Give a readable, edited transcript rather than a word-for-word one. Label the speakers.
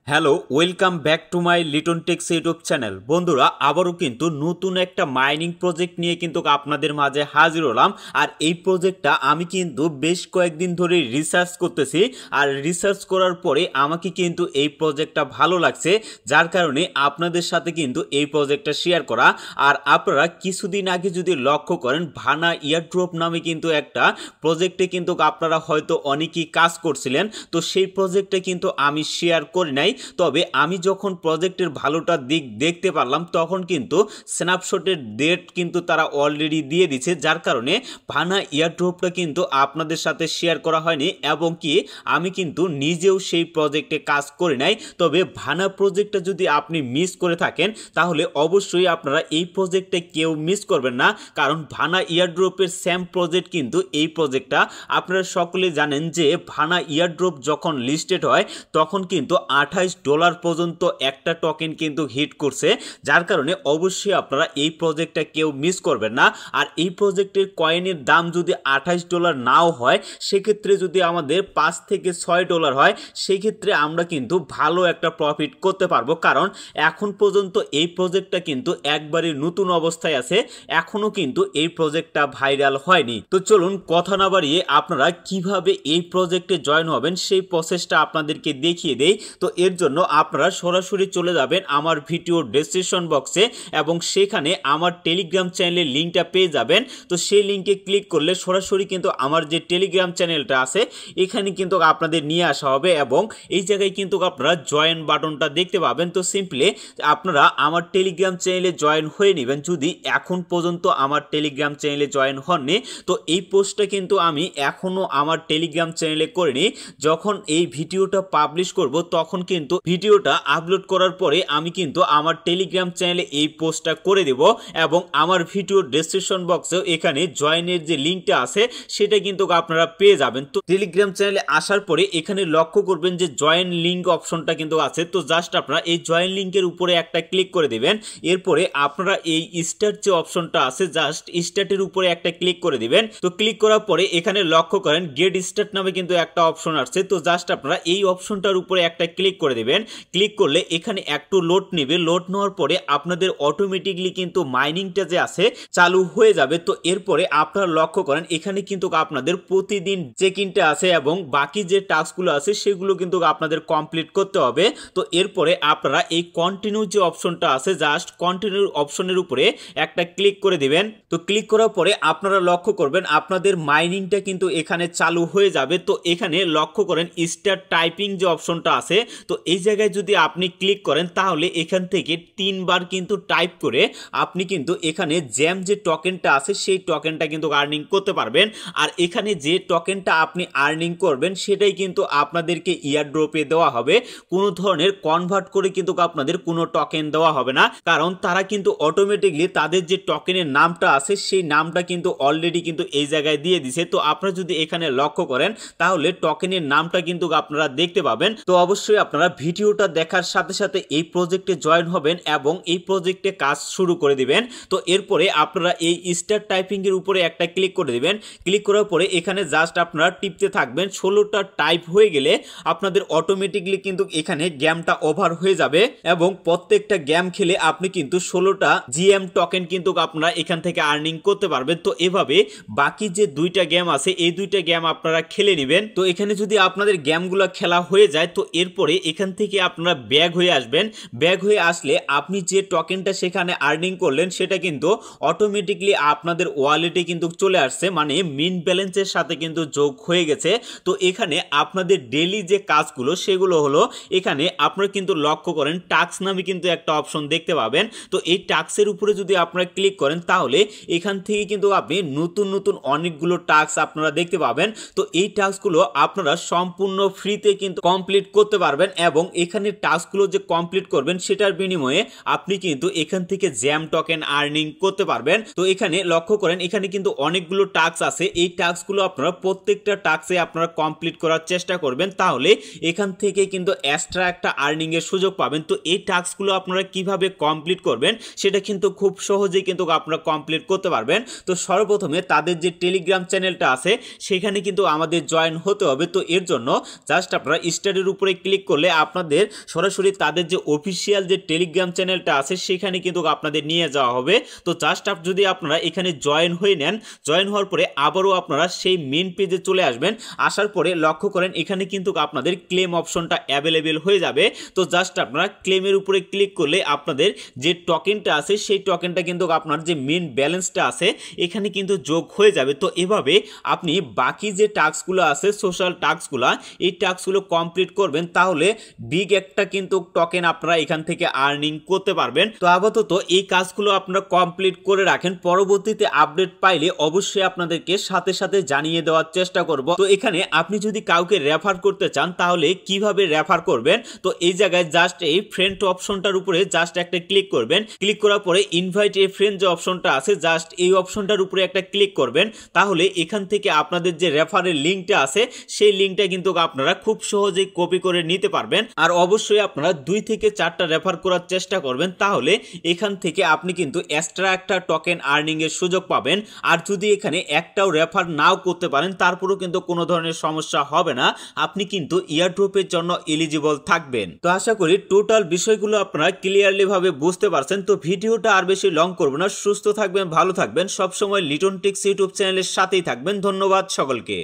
Speaker 1: Hello, welcome back to my Liton techs YouTube channel. বন্ধুরা, আবারও কিন্তু নতুন একটা মাইনিং প্রজেক্ট নিয়ে কিন্তু আপনাদের মাঝে হাজির হলাম। আর এই প্রজেক্টটা আমি কিন্তু বেশ কয়েকদিন ধরে রিসার্চ করতেছি। আর রিসার্চ করার পরে আমাকে কিন্তু এই প্রজেক্টটা ভালো লাগছে, যার কারণে আপনাদের সাথে কিন্তু এই প্রজেক্টটা শেয়ার করা। আর আপনারা কিছুদিন আগে যদি লক্ষ্য করেন, ভানা ইয়ারড্রপ নামে কিন্তু একটা প্রজেক্টে কিন্তু আপনারা হয়তো অনেকেই কাজ করছিলেন। তো সেই প্রজেক্টে কিন্তু আমি শেয়ার করি নাই, তবে আমি যখন প্রজেক্টের ভালোটা দিক দেখতে পারলাম তখন কিন্তু স্ন্যাপশটের ডেট কিন্তু তারা অলরেডি দিয়ে দিচ্ছে, যার কারণে ভানা ইয়ারড্রপটা কিন্তু আপনাদের সাথে শেয়ার করা হয়নি এবং কি আমি কিন্তু নিজেও সেই প্রজেক্টে কাজ করি নাই। তবে ভানা প্রজেক্টটা যদি আপনি মিস করে থাকেন তাহলে অবশ্যই আপনারা এই প্রজেক্টে কেউ মিস করবেন না, কারণ ভানা ইয়ারড্রপের সেম প্রজেক্ট কিন্তু এই প্রজেক্টটা। আপনারা সকলে জানেন যে ভানা ইয়ারড্রপ যখন লিস্টেড হয় তখন কিন্তু $28 পর্যন্ত একটা টোকেন কিন্তু হিট করছে, যার কারণে অবশ্যই আপনারা এই প্রজেক্টটা কেউ মিস করবেন না। আর এই প্রজেক্টের কয়েনের দাম যদি $28 নাও হয়, সেক্ষেত্রে যদি আমাদের $5 থেকে $6 হয়, সেক্ষেত্রে আমরা কিন্তু ভালো একটা প্রফিট করতে পারবো, কারণ এখন পর্যন্ত এই প্রজেক্টটা কিন্তু একবারে নতুন অবস্থায় আছে, এখনো কিন্তু এই প্রজেক্টটা ভাইরাল হয়নি। তো চলুন কথা না বাড়িয়ে আপনারা কিভাবে এই প্রজেক্টে জয়েন হবেন সেই প্রসেসটা আপনাদেরকে দেখিয়ে দেই। তো এর জন্য আপনারা সরাসরি চলে যাবেন আমার ভিডিও ডেসক্রিপশন বক্সে এবং সেখানে আমার টেলিগ্রাম চ্যানেলের লিঙ্কটা পেয়ে যাবেন। তো সেই লিঙ্কে ক্লিক করলে সরাসরি কিন্তু আমার যে টেলিগ্রাম চ্যানেলটা আছে এখানে কিন্তু আপনাদের নিয়ে আসা হবে এবং এই জায়গায় কিন্তু আপনারা জয়েন বাটনটা দেখতে পাবেন। তো সিম্পলি আপনারা আমার টেলিগ্রাম চ্যানেলে জয়েন হয়ে নেবেন যদি এখন পর্যন্ত আমার টেলিগ্রাম চ্যানেলে জয়েন হননি। তো এই পোস্টটা কিন্তু আমি এখনও আমার টেলিগ্রাম চ্যানেলে করিনি, যখন এই ভিডিওটা পাবলিশ করব তখন কিন্তু ভিডিওটা আপলোড করার পরে আমি কিন্তু আমার টেলিগ্রাম চ্যানেলে এই পোস্টটা করে দেব এবং আমার ভিডিও ডেসক্রিপশন বক্সেও এখানে জয়েনের যে লিঙ্কটা আছে সেটা কিন্তু আপনারা পেয়ে যাবেন। তো টেলিগ্রাম চ্যানেলে আসার পরে এখানে লক্ষ্য করবেন যে জয়েন লিঙ্ক অপশনটা কিন্তু আছে। তো জাস্ট আপনারা এই জয়েন লিঙ্কের উপরে একটা ক্লিক করে দেবেন। এরপরে আপনারা এই স্টার্ট যে অপশনটা আছে জাস্ট স্টার্টের উপরে একটা ক্লিক করে দিবেন। তো ক্লিক করার পরে এখানে লক্ষ্য করেন গেট স্টার্ট নামে কিন্তু একটা অপশন আসছে। তো জাস্ট আপনারা এই অপশনটার উপরে একটা ক্লিক করে দেবেন। ক্লিক করলে এখানে একটু লোড নেবে, লোড নেওয়ার পরে আপনাদের অটোমেটিকলি কিন্তু মাইনিংটা যে আছে চালু হয়ে যাবে। তো এরপরে আপনারা লক্ষ্য করেন এখানে কিন্তু আপনাদের প্রতিদিন চেক ইনটা আছে এবং বাকি যে টাস্কগুলো আছে সেগুলো কিন্তু আপনাদের কমপ্লিট করতে হবে। তো এরপরে আপনারা এই কন্টিনিউ যে অপশনটা আছে জাস্ট কন্টিনিউ অপশনের উপরে একটা ক্লিক করে দিবেন। তো ক্লিক করার পরে আপনারা লক্ষ্য করবেন আপনাদের মাইনিংটা কিন্তু এখানে চালু হয়ে যাবে। তো এখানে লক্ষ্য করেন স্টার্ট টাইপিং যে অপশনটা আছে, তো এই জায়গায় যদি আপনি ক্লিক করেন তাহলে এখান থেকে 3 বার কিন্তু টাইপ করে আপনি কিন্তু এখানে জ্যাম যে টোকেনটা আছে সেই টোকেনটা কিন্তু আর্নিং করতে পারবেন। আর এখানে যে টোকেনটা আপনি আর্নিং করবেন সেটাই কিন্তু আপনাদেরকে ইয়ারড্রপে দেওয়া হবে, কোনো ধরনের কনভার্ট করে কিন্তু আপনাদের কোনো টোকেন দেওয়া হবে না, কারণ তারা কিন্তু অটোমেটিকলি তাদের যে টোকেনের নামটা আছে সেই নামটা কিন্তু অলরেডি কিন্তু এই জায়গায় দিয়ে দিছে। তো আপনারা যদি এখানে লক্ষ্য করেন তাহলে টোকেনের নামটা কিন্তু আপনারা দেখতে পাবেন। তো অবশ্যই আপনারা ভিডিওটা দেখার সাথে সাথে এই প্রজেক্টে জয়েন হবেন এবং এই প্রজেক্টে কাজ শুরু করে দিবেন। তো এরপরে আপনারা এই স্টার্ট টাইপিং এর উপরে একটা ক্লিক করে দিবেন। ক্লিক করার পরে এখানে জাস্ট আপনারা টিপতে থাকবেন। 16টা টাইপ হয়ে গেলে আপনাদের অটোমেটিকলি কিন্তু এখানে গেমটা ওভার হয়ে যাবে এবং প্রত্যেকটা গেম খেলে আপনি কিন্তু 16টা জিএম টোকেন কিন্তু আপনারা এখান থেকে আর্নিং করতে পারবেন। তো এভাবে বাকি যে 2টা গেম আছে এই 2টা গেম আপনারা খেলে নেবেন। তো এখানে যদি আপনাদের গেমগুলো খেলা হয়ে যায় তো এরপরে এখান থেকে আপনারা ব্যাক হয়ে আসবেন। ব্যাক হয়ে আসলে আপনি যে টোকেনটা সেখানে আর্নিং করলেন সেটা কিন্তু অটোমেটিকলি আপনাদের ওয়ালেটে কিন্তু চলে আসছে, মানে মিন ব্যালেন্সের সাথে কিন্তু যোগ হয়ে গেছে। তো এখানে আপনাদের ডেইলি যে কাজগুলো সেগুলো হলো এখানে আপনারা কিন্তু লক্ষ্য করেন টাস্ক নামে কিন্তু একটা অপশন দেখতে পাবেন। তো এই টাস্কের উপরে যদি আপনারা ক্লিক করেন তাহলে এখান থেকে কিন্তু আপনি নতুন নতুন অনেকগুলো টাস্ক আপনারা দেখতে পাবেন। তো এই টাস্কগুলো আপনারা সম্পূর্ণ ফ্রিতে কিন্তু কমপ্লিট করতে পারবেন এবং এখানে টাস্কগুলো যে কমপ্লিট করবেন সেটার বিনিময়ে আপনি কিন্তু এখান থেকে জ্যাম টোকেন আর্নিং করতে পারবেন। তো এখানে লক্ষ্য করেন এখানে কিন্তু অনেকগুলো টাস্ক আছে, এই টাস্কগুলো আপনারা প্রত্যেকটা টাস্কে আপনারা কমপ্লিট করার চেষ্টা করবেন, তাহলে এখান থেকে কিন্তু এক্সট্রা একটা আর্নিং এর সুযোগ পাবেন। তো এই টাস্কগুলো আপনারা কিভাবে কমপ্লিট করবেন সেটা কিন্তু খুব সহজেই কিন্তু আপনারা কমপ্লিট করতে পারবেন। তো সর্বপ্রথমে তাদের যে টেলিগ্রাম চ্যানেলটা আছে সেখানে কিন্তু আমাদের জয়েন হতে হবে। তো এর জন্য জাস্ট আপনারা স্টারের উপরে ক্লিক করলে আপনাদের সরাসরি তাদের যে অফিসিয়াল যে টেলিগ্রাম চ্যানেলটা আছে সেখানে কিন্তু আপনাদের নিয়ে যাওয়া হবে। তো জাস্ট যদি আপনারা এখানে জয়েন হয়ে নেন, জয়েন হওয়ার পরে আবারও আপনারা সেই মেন পেজে চলে আসবেন। আসার পরে লক্ষ্য করেন এখানে কিন্তু আপনাদের ক্লেম অপশনটা অ্যাভেলেবেল হয়ে যাবে। তো জাস্ট আপনারা ক্লেমের উপরে ক্লিক করলে আপনাদের যে টোকেনটা আছে সেই টোকেনটা কিন্তু আপনার যে মেন ব্যালেন্সটা আছে এখানে কিন্তু যোগ হয়ে যাবে। তো এভাবে আপনি বাকি যে টাস্কগুলো আছে সোশ্যাল টাস্কগুলো, এই টাস্কগুলো কমপ্লিট করবেন, তাহলে বিগ একটা কিন্তু টোকেন আপনারা এখান থেকে আর্নিং করতে পারবেন। তো আপাতত এই কাজগুলো আপনারা কমপ্লিট করে রাখেন, পরবর্তীতে আপডেট পাইলে অবশ্যই আপনাদেরকে সাথে সাথে জানিয়ে দেওয়ার চেষ্টা করব। তো এখানে আপনি যদি কাউকে রেফার করতে চান তাহলে কিভাবে রেফার করবেন, তো এই জায়গায় জাস্ট এই ফ্রেন্ড অপশনটার উপরে জাস্ট একটা ক্লিক করবেন। ক্লিক করার পরে ইনভাইট এ ফ্রেন্ড যে অপশনটা আছে জাস্ট এই অপশনটার উপরে একটা ক্লিক করবেন। তাহলে এখান থেকে আপনাদের যে রেফারের লিঙ্কটা আছে সেই লিঙ্কটা কিন্তু আপনারা খুব সহজেই কপি করে নিতে পারবেন। আর অবশ্যই আপনারা 2 থেকে 4টা রেফার করার চেষ্টা করবেন, তাহলে এখান থেকে আপনি কিন্তু এক্সট্রা একটা টোকেন আর্নিং এর সুযোগ পাবেন। আর যদি এখানে একটাও রেফার নাও করতে পারেন তারপরেও কিন্তু কোনো ধরনের সমস্যা হবে না, আপনি কিন্তু এয়ারড্রপের জন্য এলিজিবল থাকবেন। তো আশা করি টোটাল বিষয়গুলো আপনারা ক্লিয়ারলি ভাবে বুঝতে পারছেন। তো ভিডিওটা আর বেশি লং করব না, সুস্থ থাকবেন, ভালো থাকবেন, সবসময় লিটন টেক্স ইউটিউব চ্যানেলের সাথেই থাকবেন। ধন্যবাদ সকলকে।